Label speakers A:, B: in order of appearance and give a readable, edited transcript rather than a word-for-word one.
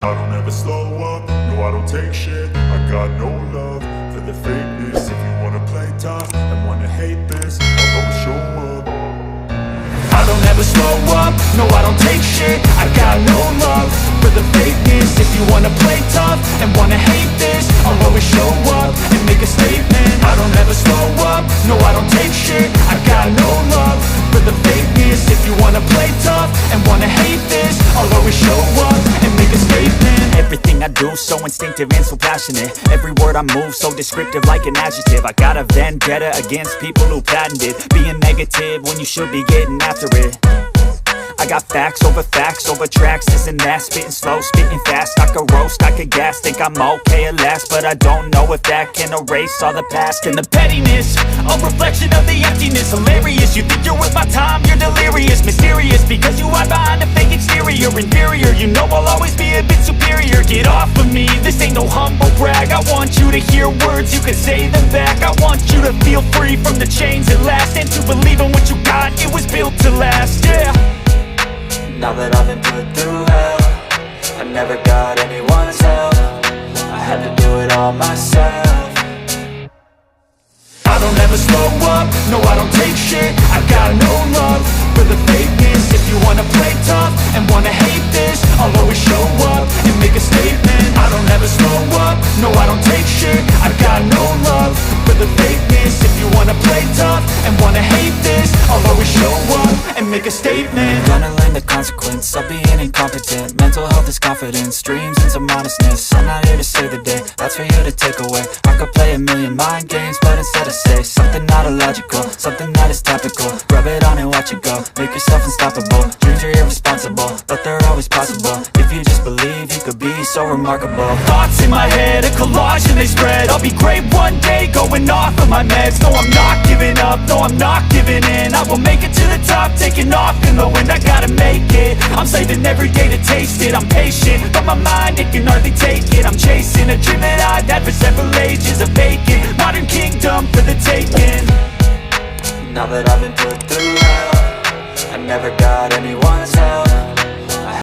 A: I don't ever slow up, no I don't take shit. I got no love for the fakeness. If you wanna play tough and wanna hate this, I'll always show up.
B: I don't ever slow up, no I don't take shit. I got no love for the fakeness. If you wanna play tough and wanna hate this, I'll always show up and make a statement. I don't ever slow up, no I don't take shit. I got no love for the fakeness. If you wanna play tough and wanna hate this, I'll always show up and make a statement. Everything I do so instinctive and so passionate. Every word I move so descriptive like an adjective. I got a vendetta against people who patented being negative when you should be getting after it. I got facts over tracks, this and that. Spitting slow, spitting fast, I could roast, I could gas. Think I'm okay at last, but I don't know if that can erase all the past. And the pettiness, a reflection of the emptiness. Hilarious, you think you're worth my time, you're delirious. Mysterious, because you hide behind a fake exterior. Inferior, you know I'll always be a bit superior. Get off of me, this ain't no humble brag. I want you to hear words, you can say them back. I want you to feel free from the chains at last, and to believe in what you got, it was built to last, yeah.
C: Now that I've been put through hell, I never got anyone's help. I had to do it all myself.
B: I don't ever slow up, no I don't take shit. I got no love for the fakeness. If you wanna play tough and wanna hate this, I'll always show up and make a statement. I don't ever slow up, no I don't take shit. I got no love for the fakeness. If you wanna play tough and wanna hate this, I'll always show up and make a statement.
C: Gonna learn the consequence of being incompetent. Mental health is confidence, dreams and some honestness. I'm not here to save the day, that's for you to take away. I could play a million mind games, but instead I say something not illogical, something that is topical. Rub it on and watch it go, make yourself unstoppable. Dreams are irresponsible, but they're always possible. If you just believe, you could be so remarkable.
B: Thoughts in my head, a collage and they spread. I'll be great one day, going off of my meds. No, I'm not giving up, no, I'm not giving in. I will make it to the top, taking off in the wind. I gotta make it, I'm saving every day to taste it. I'm patient, but my mind, it can hardly take it. I'm chasing a dream that I've had for several ages. A vacant, modern kingdom for the taking.
C: Now that I've been put through hell, I never got anyone's help.